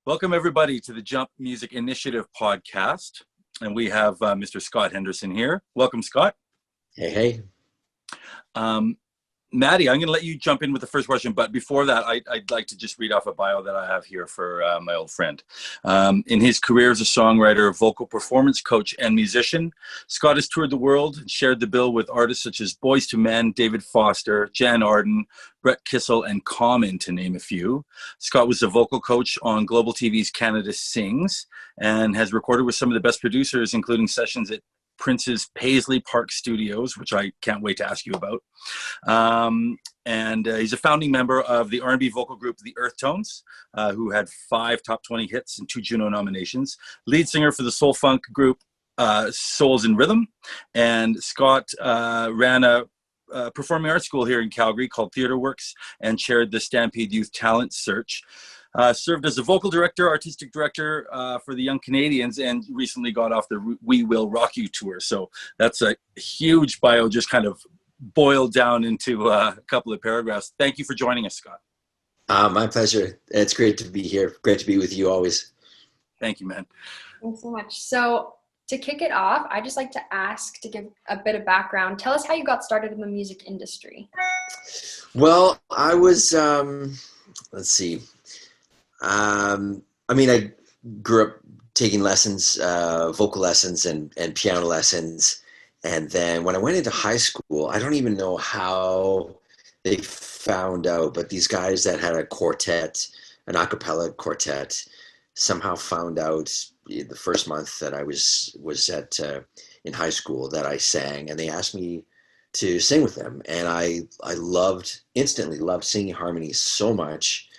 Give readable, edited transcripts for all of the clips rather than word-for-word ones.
Welcome, everybody, to the Jump Music Initiative podcast. And we have Mr. Scott Henderson here. Welcome, Scott. Hey, hey. Maddie, I'm going to let you jump in with the first question. But before that, I'd like to just read off a bio that I have here for my old friend. In his career as a songwriter, vocal performance coach, and musician, Scott has toured the world and shared the bill with artists such as Boyz II Men, David Foster, Jann Arden, Brett Kissel, and Common, to name a few. Scott was a vocal coach on Global TV's Canada Sings and has recorded with some of the best producers, including sessions at Prince's Paisley Park Studios, which I can't wait to ask you about. And he's a founding member of the R&B vocal group, the EarthTONES, who had 5 top 20 hits and 2 Juno nominations. Lead singer for the soul funk group, Souls in Rhythm. And Scott ran a performing arts school here in Calgary called Theatre Works and chaired the Stampede Youth Talent Search. Served as a vocal director, artistic director for the Young Canadians, and recently got off the We Will Rock You tour. So that's a huge bio, just kind of boiled down into a couple of paragraphs. Thank you for joining us, Scott. My pleasure. It's great to be here. Great to be with you always. Thank you, man. Thanks so much. So to kick it off, I'd just like to ask to give a bit of background. Tell us how you got started in the music industry. Well, I was, let's see. I grew up taking lessons, vocal lessons and piano lessons. And then when I went into high school, I don't even know how they found out, but these guys that had a quartet, an a cappella quartet, somehow found out the first month that I was at in high school that I sang, and they asked me to sing with them. And I instantly loved singing harmonies so much.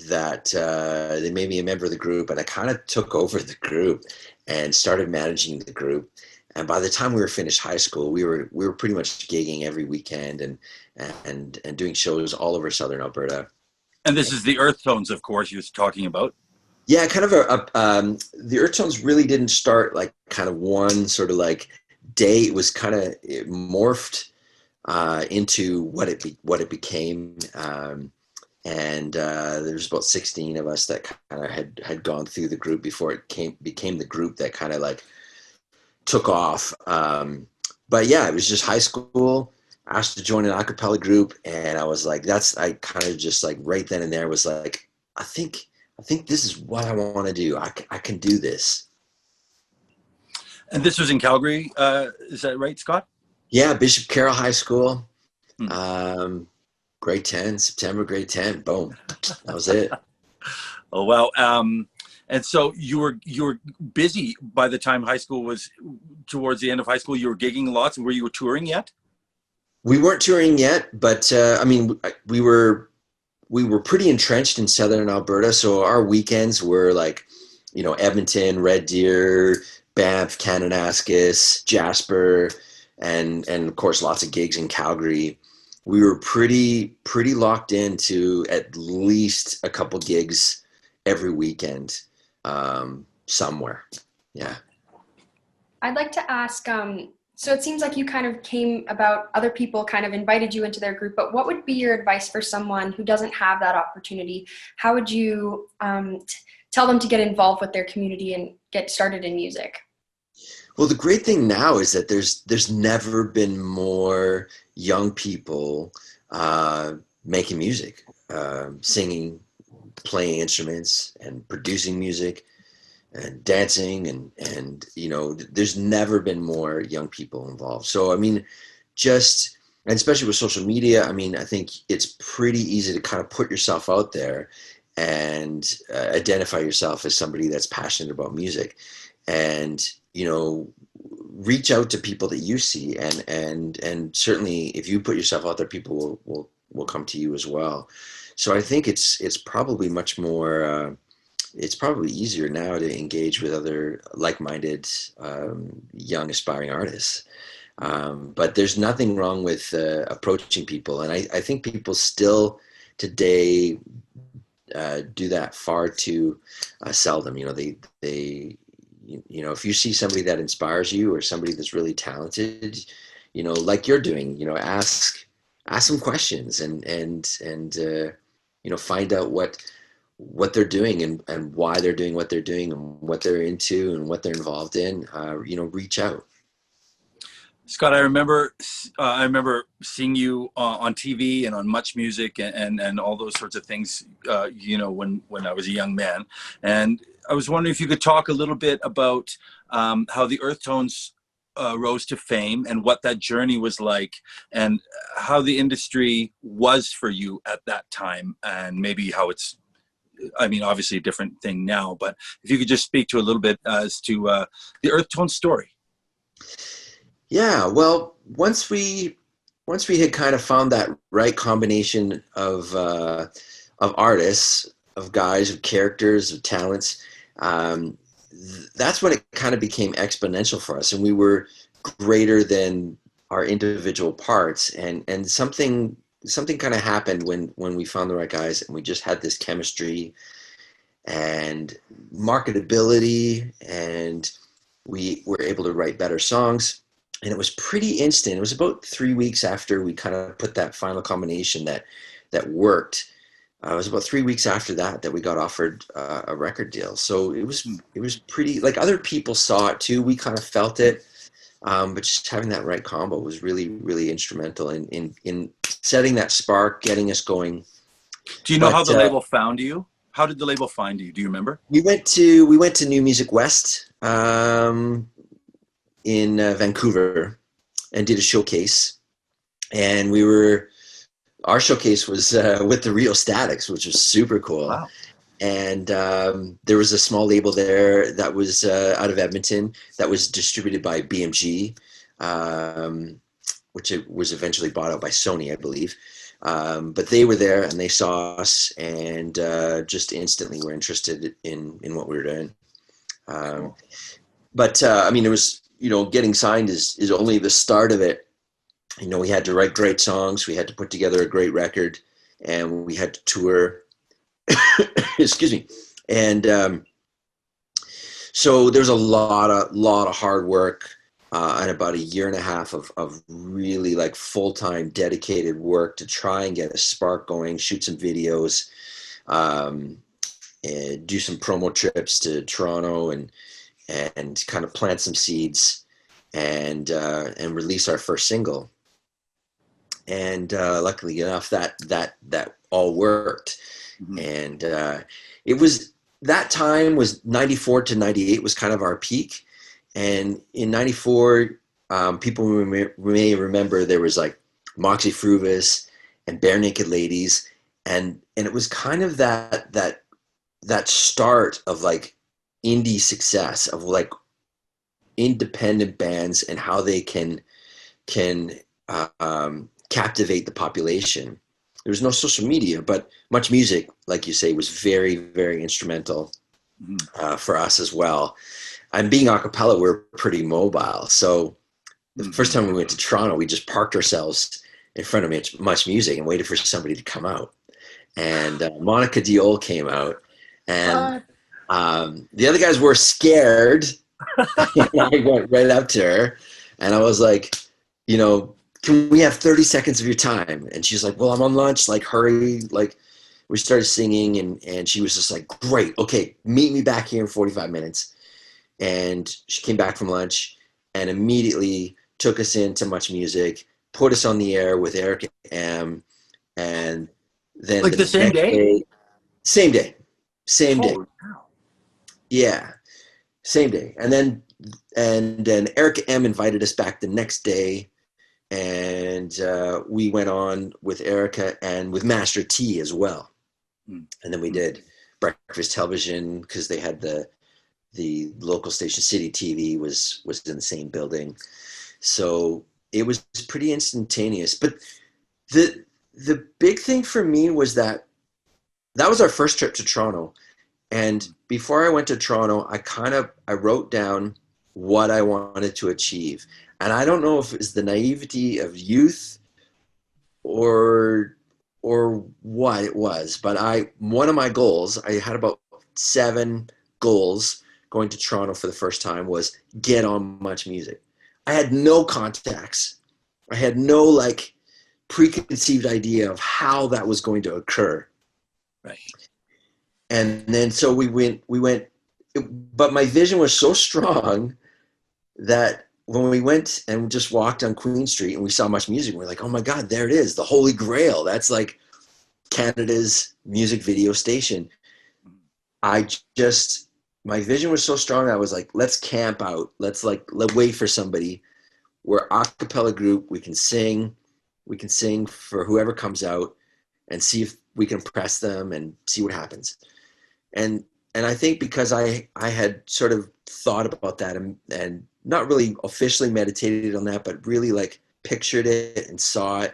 That they made me a member of the group, and I kind of took over the group and started managing the group. And by the time we were finished high school, we were pretty much gigging every weekend and doing shows all over Southern Alberta. And this is the EarthTONES, of course, you was talking about. Yeah, kind of the EarthTONES really didn't start like kind of one sort of like day. It was kind of morphed into what it became. And there's about 16 of us that kind of had gone through the group before it became the group that kind of like took off. But yeah, it was just high school, asked to join an a cappella group, and I was like, I kind of just like right then and there was like, I think this is what I want to do. I can do this. And this was in Calgary, is that right, Scott? Yeah, Bishop Carroll High School. Grade 10, September, grade 10, boom. That was it. Oh, wow. And so you were busy by the time high school was towards the end of high school. You were gigging lots. Were you touring yet? We weren't touring yet, but we were pretty entrenched in Southern Alberta. So our weekends were like, Edmonton, Red Deer, Banff, Kananaskis, Jasper, and of course lots of gigs in Calgary. We were pretty locked into at least a couple gigs every weekend somewhere. Yeah. I'd like to ask, so it seems like you kind of came about, other people kind of invited you into their group, but what would be your advice for someone who doesn't have that opportunity? How would you tell them to get involved with their community and get started in music? Well, the great thing now is that there's never been more young people making music, singing, playing instruments, and producing music, and dancing, and there's never been more young people involved. So and especially with social media, I think it's pretty easy to kind of put yourself out there and identify yourself as somebody that's passionate about music, and reach out to people that you see, and certainly if you put yourself out there, people will come to you as well. So I think it's probably much more it's probably easier now to engage with other like-minded young aspiring artists, but there's nothing wrong with approaching people, and I think people still today do that far too seldom. If you see somebody that inspires you or somebody that's really talented, like you're doing, ask some questions and find out what they're doing and why they're doing what they're doing and what they're into and what they're involved in, you know, reach out. Scott, I remember seeing you on TV and on Much Music and all those sorts of things, you know, when I was a young man. And I was wondering if you could talk a little bit about how the EarthTONES rose to fame and what that journey was like, and how the industry was for you at that time, and maybe how it's, I mean, obviously a different thing now, but if you could just speak to a little bit as to the EarthTONES story. Yeah, well, once we had kind of found that right combination of artists, of guys, of characters, of talents, that's when it kind of became exponential for us, and we were greater than our individual parts, and something kind of happened when we found the right guys, and we just had this chemistry and marketability, and we were able to write better songs. And it was pretty instant. It was about 3 weeks after we kind of put that final combination that worked. It was about 3 weeks after that we got offered a record deal. So it was pretty, like, other people saw it too. We kind of felt it, but just having that right combo was really, really instrumental in setting that spark, getting us going. Do you know how the label found you? How did the label find you? Do you remember? We went to New Music West in Vancouver and did a showcase, and our showcase was with the Real Statics, which was super cool. Wow. And there was a small label there that was out of Edmonton that was distributed by BMG, which it was eventually bought out by Sony, I believe. But they were there and they saw us, and just instantly were interested in what we were doing. But I mean, it was, you know, getting signed is only the start of it. You know, we had to write great songs, we had to put together a great record, and we had to tour. Excuse me. And so there's a lot of hard work and about 1.5 years of really, like, full-time dedicated work to try and get a spark going, shoot some videos, and do some promo trips to Toronto, and kind of plant some seeds, and release our first single. And luckily enough, that all worked. Mm-hmm. And it was, that time was 94 to 98 was kind of our peak. And in 94, people may remember there was, like, Moxie Fruvis and Bare Naked Ladies, and it was kind of that start of, like, indie success, of, like, independent bands and how they can captivate the population. There was no social media, but Much Music, like you say, was very, very instrumental for us as well. And being a cappella, we're pretty mobile. So the first time we went to Toronto, we just parked ourselves in front of Much Music and waited for somebody to come out. And Monica Diol came out, and the other guys were scared. And I went right up to her, and I was like, you know, can we have 30 seconds of your time? And she's like, well, I'm on lunch, like, hurry. Like, we started singing, and she was just like, great, okay, meet me back here in 45 minutes. And she came back from lunch and immediately took us into Much Music, put us on the air with Eric M. And then, like, the same day? Same day. Wow. Yeah, same day. And then Eric M. invited us back the next day, and we went on with Erica and with Master T as well. And then we did breakfast television, because they had the local station, City TV, was in the same building. So it was pretty instantaneous. But the big thing for me was that was our first trip to Toronto. And before I went to Toronto, I wrote down what I wanted to achieve. And I don't know if it's the naivety of youth or what it was, but one of my goals, I had about 7 goals going to Toronto for the first time, was get on Much Music. I had no contacts. I had no, like, preconceived idea of how that was going to occur. Right. And then so we went, but my vision was so strong that when we went and just walked on Queen Street and we saw Much Music, we're like, oh my God, there it is, the Holy Grail. That's like Canada's music video station. My vision was so strong. I was like, let's camp out. Let's wait for somebody. We're a cappella group. We can sing for whoever comes out and see if we can press them and see what happens. And I think because I had sort of thought about that and not really officially meditated on that, but really like pictured it and saw it,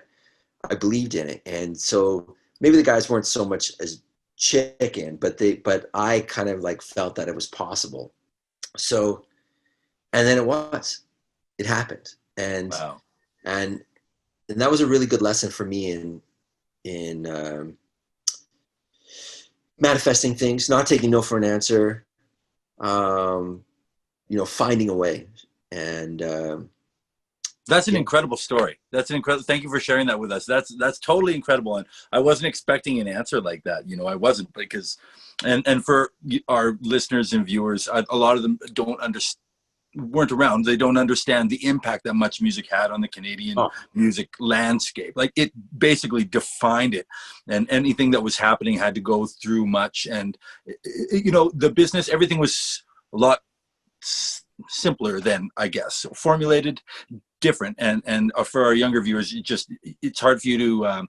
I believed in it. And so maybe the guys weren't so much as chicken, but I kind of like felt that it was possible. So, and then it happened. And, wow. and that was a really good lesson for me in manifesting things, not taking no for an answer, finding a way. And that's an incredible story. That's an incredible. Thank you for sharing that with us. That's totally incredible. And I wasn't expecting an answer like that. I wasn't, because, and for our listeners and viewers, a lot of them weren't around. They don't understand the impact that Much Music had on the Canadian music landscape. Like, it basically defined it, and anything that was happening had to go through Much. And the business, everything was a lot simpler then, I guess, formulated different. And for our younger viewers, it's hard for you to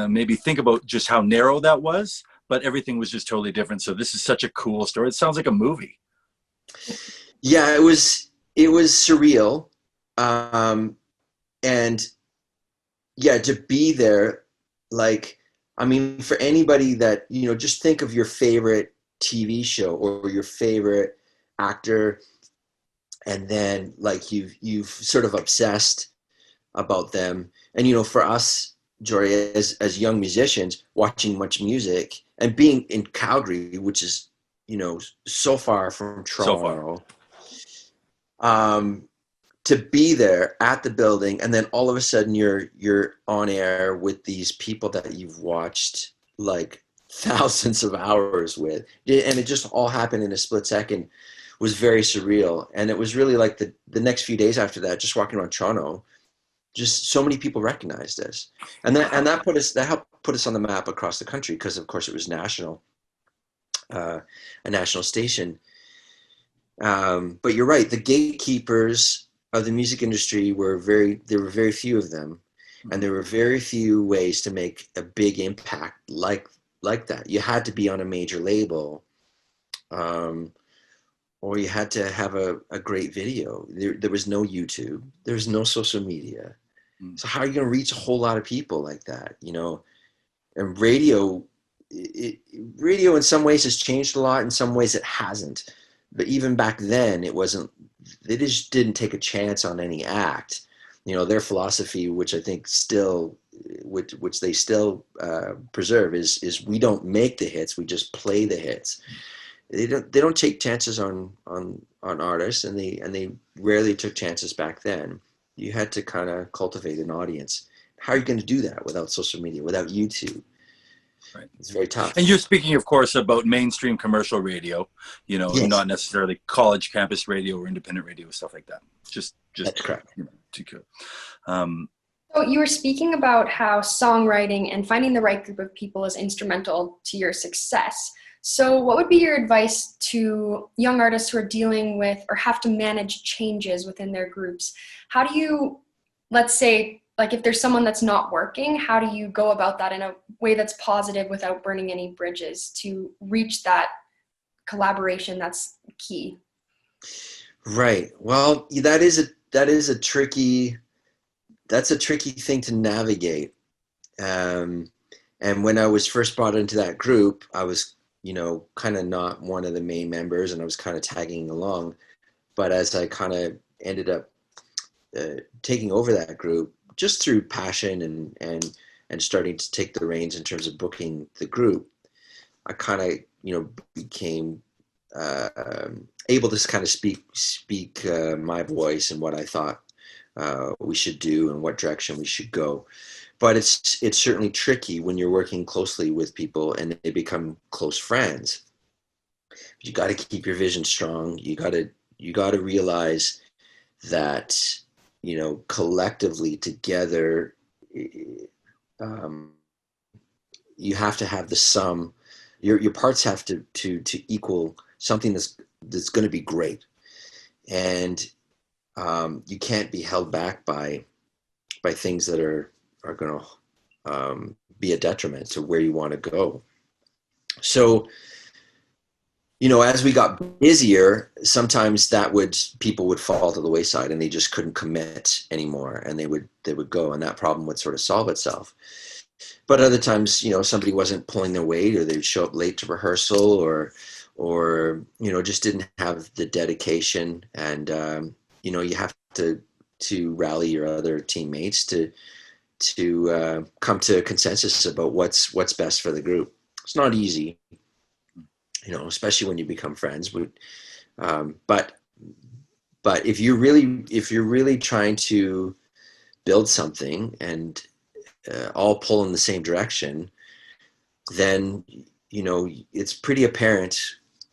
maybe think about just how narrow that was, but everything was just totally different. So this is such a cool story. It sounds like a movie. Yeah, it was surreal. And yeah, to be there, like, I mean, for anybody that, just think of your favorite TV show or your favorite actor, and then like you've sort of obsessed about them. And for us, Jory, as young musicians, watching Much Music and being in Calgary, which is so far from Toronto, to be there at the building, and then all of a sudden you're on air with these people that you've watched like thousands of hours with, and it just all happened in a split second, was very surreal. And it was really like the next few days after that, just walking around Toronto, just so many people recognized us, and that helped put us on the map across the country, because of course it was national, a national station. But you're right, the gatekeepers of the music industry there were very few of them, and there were very few ways to make a big impact like that. You had to be on a major label, or you had to have a great video. There was no YouTube, there was no social media. So how are you going to reach a whole lot of people like that? And radio in some ways has changed a lot, in some ways it hasn't. But even back then, they just didn't take a chance on any act. Their philosophy, which I think which they still preserve, is we don't make the hits, we just play the hits. They don't take chances on artists, and they rarely took chances back then. You had to kind of cultivate an audience. How are you going to do that without social media, without YouTube? Right. It's very tough. And you're speaking, of course, about mainstream commercial radio, Yes. Not necessarily college campus radio or independent radio, stuff like that. Just That's correct. Too good. So you were speaking about how songwriting and finding the right group of people is instrumental to your success. So what would be your advice to young artists who are dealing with or have to manage changes within their groups? How do you, let's say, like if there's someone that's not working, how do you go about that in a way that's positive without burning any bridges to reach that collaboration that's key? Right. Well, that is a tricky thing to navigate. And when I was first brought into that group, I was, kind of not one of the main members, and I was kind of tagging along. But as I kind of ended up taking over that group, just through passion and starting to take the reins in terms of booking the group, I kind of, became able to kind of speak my voice and what I thought we should do and what direction we should go. But it's certainly tricky when you're working closely with people and they become close friends. You got to keep your vision strong. You got to realize that, you know, collectively together, you have to have the sum. Your parts have to equal something that's going to be great, and you can't be held back by things that are going to be a detriment to where you want to go. So, you know, as we got busier, sometimes people would fall to the wayside and they just couldn't commit anymore, and they would go, and that problem would sort of solve itself. But other times, you know, somebody wasn't pulling their weight, or they'd show up late to rehearsal, or you know, just didn't have the dedication, and you know, you have to rally your other teammates to come to a consensus about what's best for the group. It's not easy, you know, especially when you become friends. But if you're really trying to build something and all pull in the same direction, then, you know, it's pretty apparent,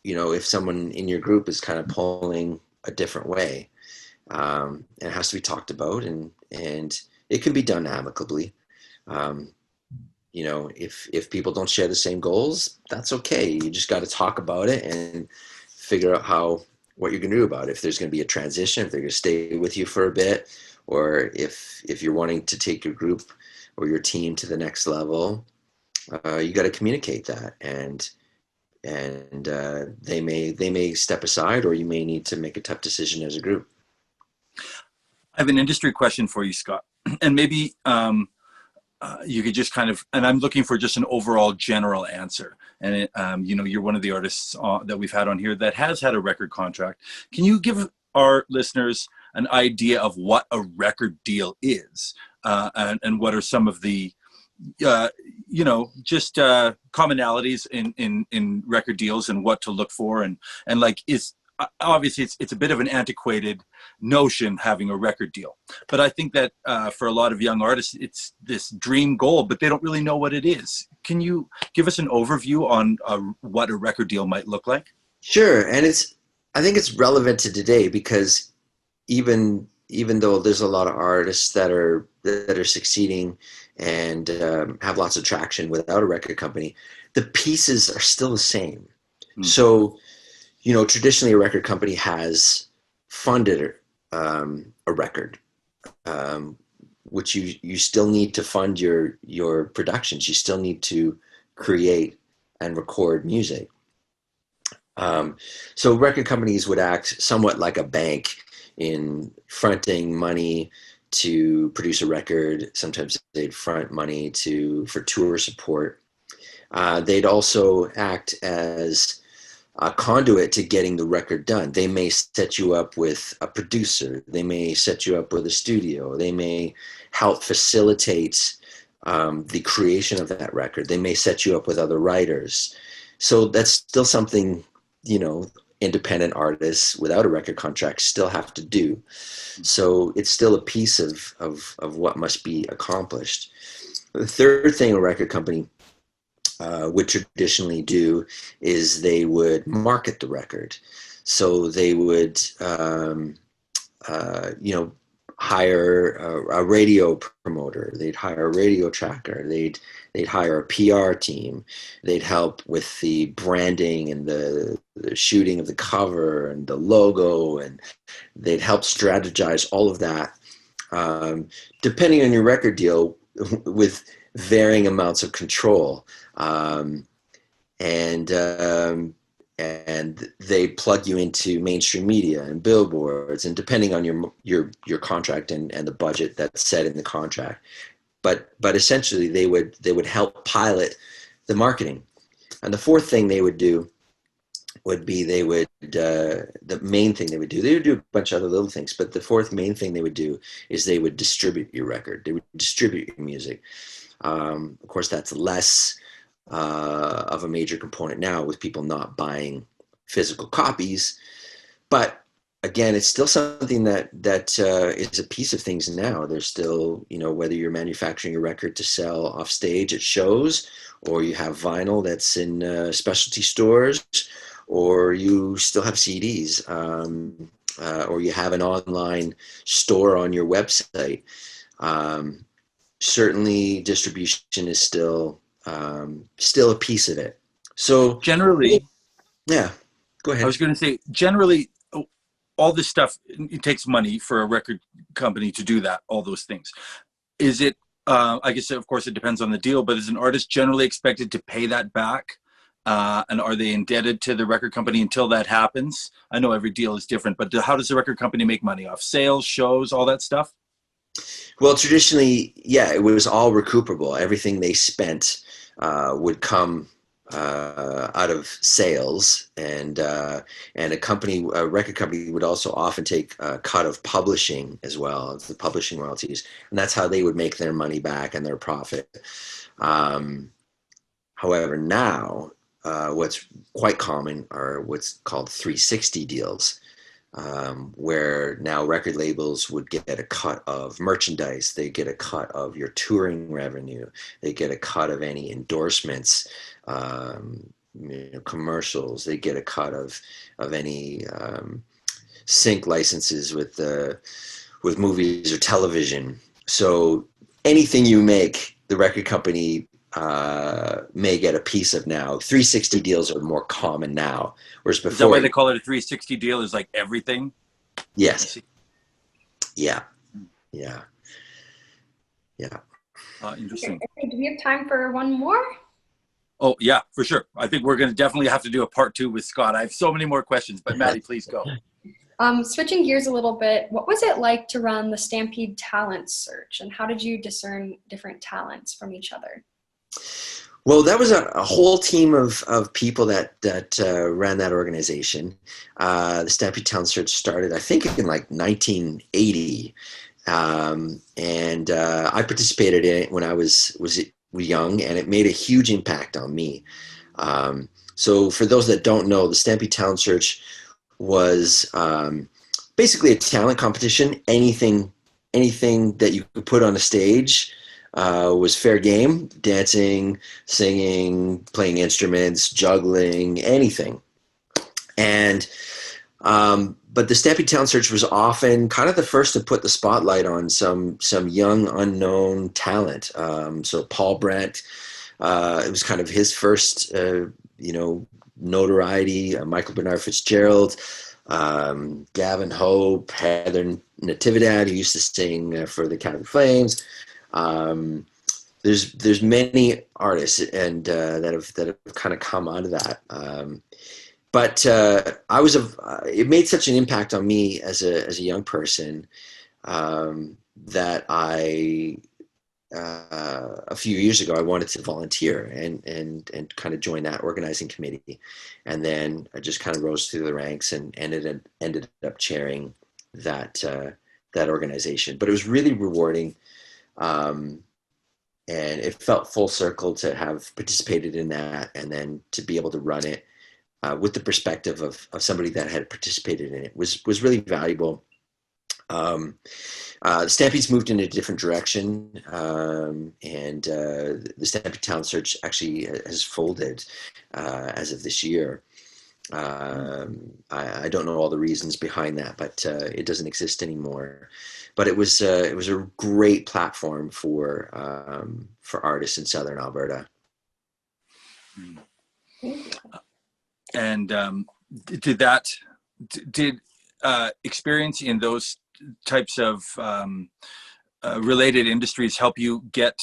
you know, if someone in your group is kind of pulling a different way. It has to be talked about, and it can be done amicably. You know, if people don't share the same goals, that's okay. You just got to talk about it and figure out what you're going to do about it. If there's going to be a transition, if they're going to stay with you for a bit, or if you're wanting to take your group or your team to the next level, you got to communicate that, and they may step aside, or you may need to make a tough decision as a group. I have an industry question for you, Scott, and maybe you could just kind of, and I'm looking for just an overall general answer. And you know, you're one of the artists that we've had on here that has had a record contract. Can you give our listeners an idea of what a record deal is, and what are some of the you know, just commonalities in record deals, and what to look for, and like, is obviously it's a bit of an antiquated notion, having a record deal, but I think that for a lot of young artists, it's this dream goal, but they don't really know what it is. Can you give us an overview on what a record deal might look like? Sure. And I think it's relevant to today, because even though there's a lot of artists that are succeeding and have lots of traction without a record company, the pieces are still the same. Mm. So, you know, traditionally a record company has funded a record, which you still need to fund your productions. You still need to create and record music. So record companies would act somewhat like a bank in fronting money to produce a record. Sometimes they'd front money for tour support. They'd also act as a conduit to getting the record done. They may set you up with a producer. They may set you up with a studio. They may help facilitate the creation of that record. They may set you up with other writers. So that's still something, you know, independent artists without a record contract still have to do. So it's still a piece of what must be accomplished. The third thing a record company would traditionally do is they would market the record. So they would, you know, hire a radio promoter. They'd hire a radio tracker. They'd hire a PR team. They'd help with the branding and the shooting of the cover and the logo, and they'd help strategize all of that, depending on your record deal, with varying amounts of control. And they plug you into mainstream media and billboards, and depending on your contract and the budget that's set in the contract. But essentially they would help pilot the marketing. And the fourth thing they would do would be the main thing they would do a bunch of other little things, but the fourth main thing they would do is they would distribute your record. They would distribute your music. Of course, that's less of a major component now, with people not buying physical copies, but again, it's still something that is a piece of things now. There's still, you know, whether you're manufacturing a record to sell off stage at shows, or you have vinyl that's in specialty stores, or you still have CDs, or you have an online store on your website. Certainly, distribution is still a piece of it. So Generally, yeah, go ahead. I was going to say, generally, all this stuff, it takes money for a record company to do that, all those things. Is it, I guess, of course, it depends on the deal, but is an artist generally expected to pay that back? And are they indebted to the record company until that happens? I know every deal is different, but how does the record company make money? Off sales, shows, all that stuff? Well, traditionally, yeah, it was all recuperable. Everything they spent would come out of sales, and a record company would also often take a cut of publishing as well, the publishing royalties, and that's how they would make their money back and their profit. However, now what's quite common are what's called 360 deals, where now record labels would get a cut of merchandise, they get a cut of your touring revenue, they get a cut of any endorsements, commercials, they get a cut of any sync licenses with movies or television. So anything you make, the record company may get a piece of now. 360 deals are more common now, whereas before. Is that why they call it a 360 deal? Is like everything? Yes. Yeah. Interesting. Okay, do we have time for one more? Oh yeah, for sure. I think we're going to definitely have to do a part 2 with Scott. I have so many more questions, but Maddie, please go. Switching gears a little bit, what was it like to run the Stampede Talent Search, and how did you discern different talents from each other? Well, that was a whole team of people that ran that organization. The Stampede Talent Search started, I think, in like 1980, and I participated in it when I was young, and it made a huge impact on me. So for those that don't know, the Stampede Talent Search was basically a talent competition. Anything that you could put on a stage was fair game. Dancing, singing, playing instruments, juggling, anything. And but the Stampede Talent Search was often kind of the first to put the spotlight on some young unknown talent. So Paul Brent, it was kind of his first notoriety. Michael Bernard Fitzgerald, Gavin Hope, Heather Natividad, who used to sing for the Calgary Flames. There's many artists and that have kind of come out of that. But it made such an impact on me as a young person that I a few years ago I wanted to volunteer and kind of join that organizing committee, and then I just kind of rose through the ranks and ended up chairing that organization. But it was really rewarding. And it felt full circle to have participated in that, and then to be able to run it with the perspective of somebody that had participated in it was really valuable. The Stampede's moved in a different direction, and the Stampede Talent Search actually has folded as of this year. I don't know all the reasons behind that, but it doesn't exist anymore. But it was a great platform for artists in Southern Alberta. And did experience in those types of related industries help you get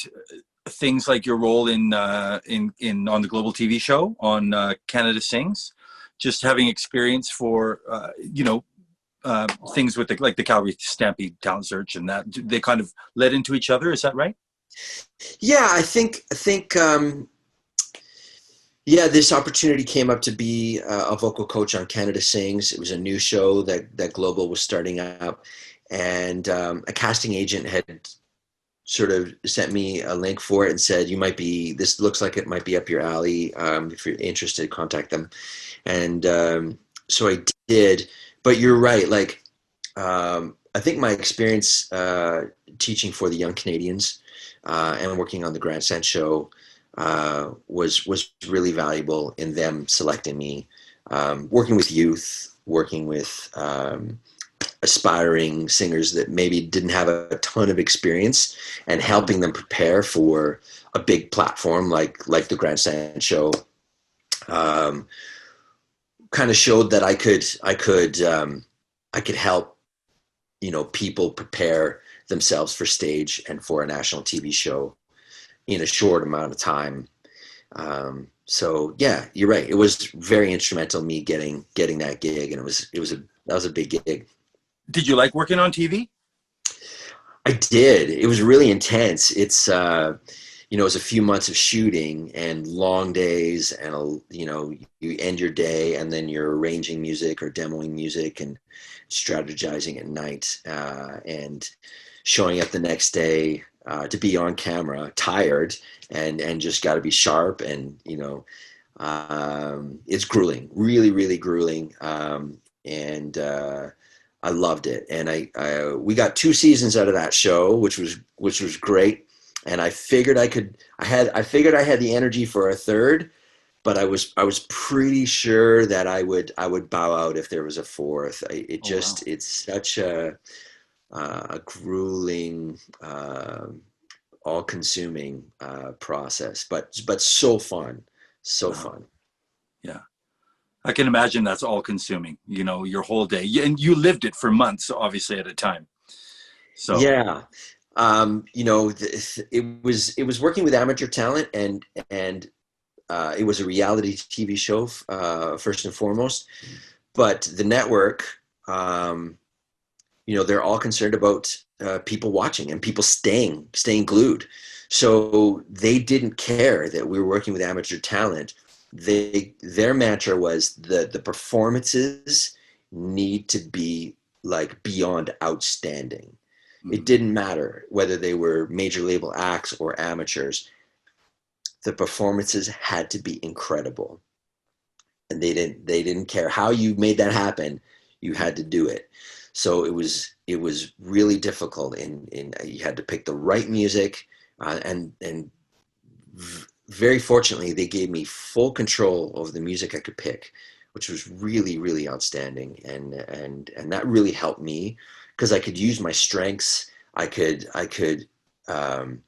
things like your role in on the global TV show on Canada Sings? Just having experience for things with the Calgary Stampede Talent Search, and that they kind of led into each other. Is that right? Yeah, I think this opportunity came up to be a vocal coach on Canada Sings. It was a new show that Global was starting up, and a casting agent had sort of sent me a link for it and said, this looks like it might be up your alley. If you're interested, contact them. And so I did. but you're right. Like, I think my experience teaching for the young Canadians and working on the Grandstand show was really valuable in them selecting me. Working with youth, working with aspiring singers that maybe didn't have a ton of experience, and helping them prepare for a big platform like the Grandstand show. Kind of showed that I could help, people prepare themselves for stage and for a national TV show in a short amount of time. So yeah, you're right. It was very instrumental in me getting that gig, and that was a big gig. Did you like working on TV? I did. It was really intense. It's it was a few months of shooting and long days, and you end your day and then you're arranging music or demoing music and strategizing at night, and showing up the next day to be on camera, tired and just got to be sharp, and it's grueling, really, really grueling, and I loved it, and we got 2 seasons out of that show, which was great. And I figured I had the energy for a third, but I was pretty sure that I would bow out if there was a fourth. It's such a grueling, all-consuming process, but so fun, fun. Yeah, I can imagine that's all-consuming. Your whole day, and you lived it for months, obviously, at a time. So yeah. It was working with amateur talent, and it was a reality TV show, first and foremost, but the network, they're all concerned about people watching and people staying glued. So they didn't care that we were working with amateur talent. Their mantra was the performances need to be like beyond outstanding. It didn't matter whether they were major label acts or amateurs. The performances had to be incredible, and they didn't care how you made that happen. You had to do it. So it was really difficult, and you had to pick the right music, and very fortunately they gave me full control over the music I could pick, which was really, really outstanding, and that really helped me, because I could use my strengths. I could, and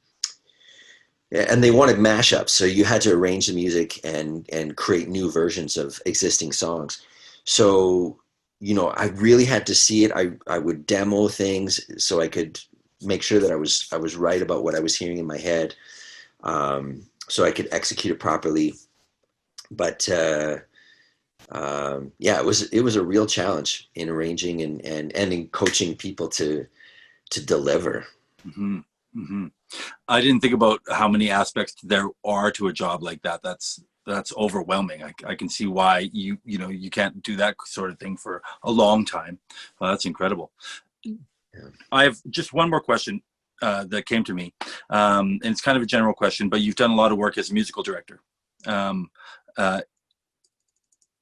they wanted mashups, so you had to arrange the music and create new versions of existing songs. So, I really had to see it. I would demo things so I could make sure that I was right about what I was hearing in my head, so I could execute it properly. But it was a real challenge in arranging and in coaching people to deliver. Mm-hmm. Mm-hmm. I didn't think about how many aspects there are to a job like that. That's overwhelming. I can see why you can't do that sort of thing for a long time. Well, that's incredible. Yeah. I have just one more question that came to me, and it's kind of a general question, but you've done a lot of work as a musical director.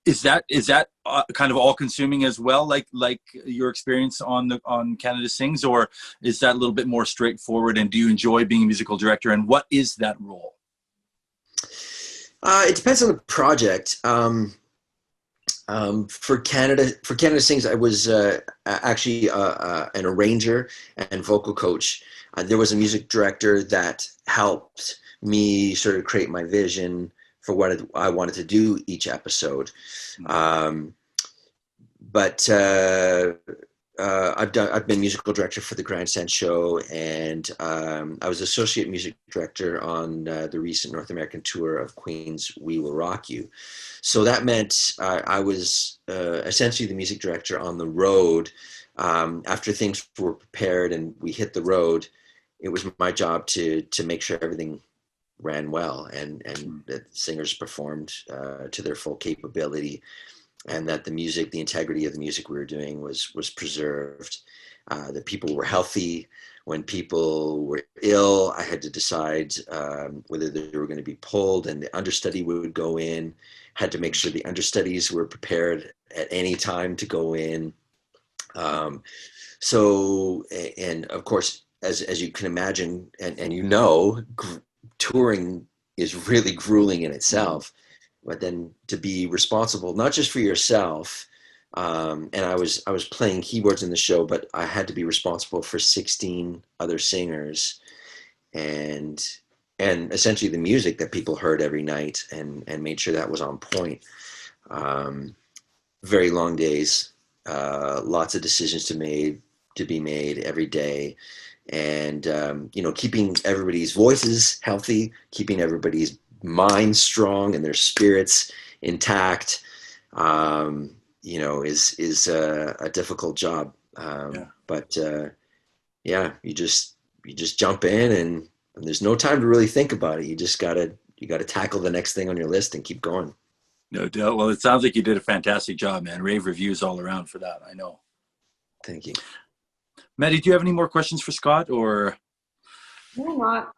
Is that kind of all-consuming as well, like your experience on Canada Sings, or is that a little bit more straightforward? And do you enjoy being a musical director? And what is that role? It depends on the project. For Canada Sings, I was actually an arranger and vocal coach. There was a music director that helped me sort of create my vision for what I wanted to do each episode. But I've been musical director for the Grandstand show, and I was associate music director on the recent North American tour of Queen's We Will Rock You. So that meant I was essentially the music director on the road. After things were prepared and we hit the road, it was my job to make sure everything ran well, and that singers performed to their full capability, and that the integrity of the music we were doing was preserved, that people were healthy. When people were ill, I had to decide whether they were going to be pulled, and the understudy would go in, had to make sure the understudies were prepared at any time to go in. Um, so, and of course, as you can imagine, and you know, touring is really grueling in itself. But then to be responsible not just for yourself, and I was playing keyboards in the show, but I had to be responsible for 16 other singers, and essentially the music that people heard every night, and made sure that was on point. Very long days, lots of decisions to be made every day, and you know, keeping everybody's voices healthy, keeping everybody's minds strong and their spirits intact, you know, is a difficult job. But yeah, you just jump in, and there's no time to really think about it. You gotta tackle the next thing on your list and keep going. No doubt. Well, it sounds like you did a fantastic job, man. Rave reviews all around for that, I know. Thank you. Maddie, do you have any more questions for Scott, or? No, not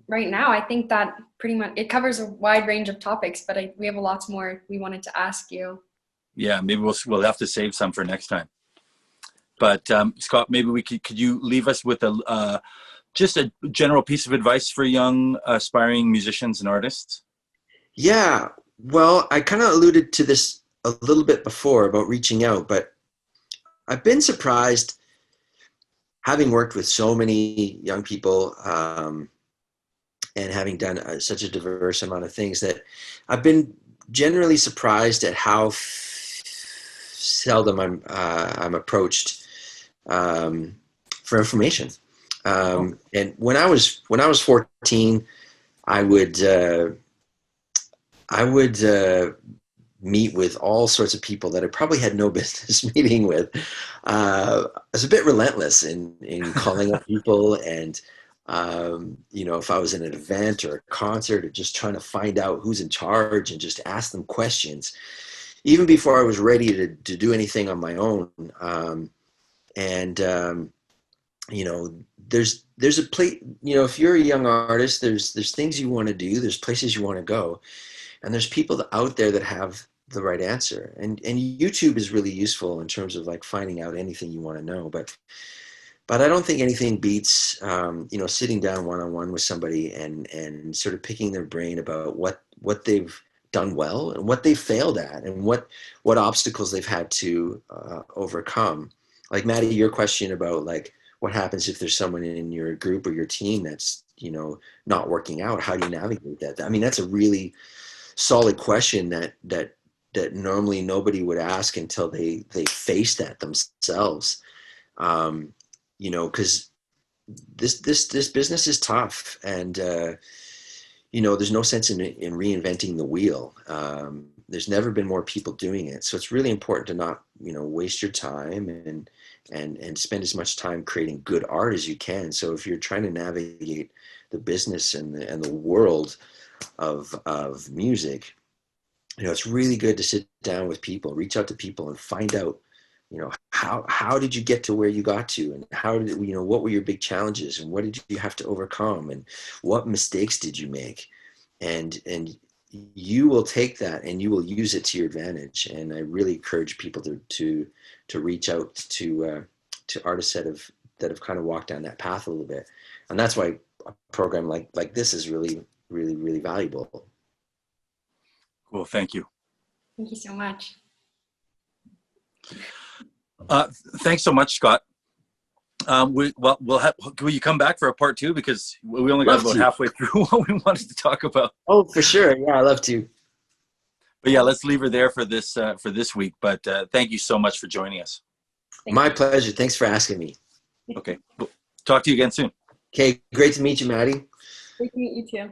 right now. I think that pretty much it covers a wide range of topics, but we have lots more we wanted to ask you. Yeah, maybe we'll have to save some for next time. But Scott, maybe could you leave us with just a general piece of advice for young aspiring musicians and artists? Yeah, well, I kind of alluded to this a little bit before about reaching out, but I've been surprised, having worked with so many young people, and having done such a diverse amount of things, that I've been generally surprised at how seldom I'm approached for information. And when I was 14, I would meet with all sorts of people that I probably had no business meeting with. I was a bit relentless in calling up people, and you know, if I was in an event or a concert, or just trying to find out who's in charge and just ask them questions, even before I was ready to do anything on my own. You know, there's a place, you know, if you're a young artist, there's things you want to do, there's places you want to go, and there's people out there that have the right answer. And YouTube is really useful in terms of like finding out anything you want to know. But I don't think anything beats, you know, sitting down one-on-one with somebody and sort of picking their brain about what they've done well and what they've failed at, and what obstacles they've had to overcome. Like Maddie, your question about like, what happens if there's someone in your group or your team that's, you know, not working out? How do you navigate that? I mean, that's a really solid question that normally nobody would ask until they face that themselves. You know, because this business is tough, and you know, there's no sense in reinventing the wheel. There's never been more people doing it, so it's really important to not, you know, waste your time and spend as much time creating good art as you can. So if you're trying to navigate the business and the world of music, you know, it's really good to sit down with people, reach out to people, and find out, you know, how did you get to where you got to, and how did, you know, what were your big challenges, and what did you have to overcome, and what mistakes did you make, and you will take that and you will use it to your advantage. And I really encourage people to reach out to artists that have kind of walked down that path a little bit. And that's why a program like this is really, really, really valuable. Cool. Thank you. Thank you so much. Thanks so much, Scott. Will you come back for a part 2, because we only got about halfway through what we wanted to talk about. Oh, for sure. Yeah, I love to. But yeah, let's leave her there for this week. But thank you so much for joining us. My pleasure. Thanks for asking me. Okay. Talk to you again soon. Okay. Great to meet you, Maddie. Great to meet you too.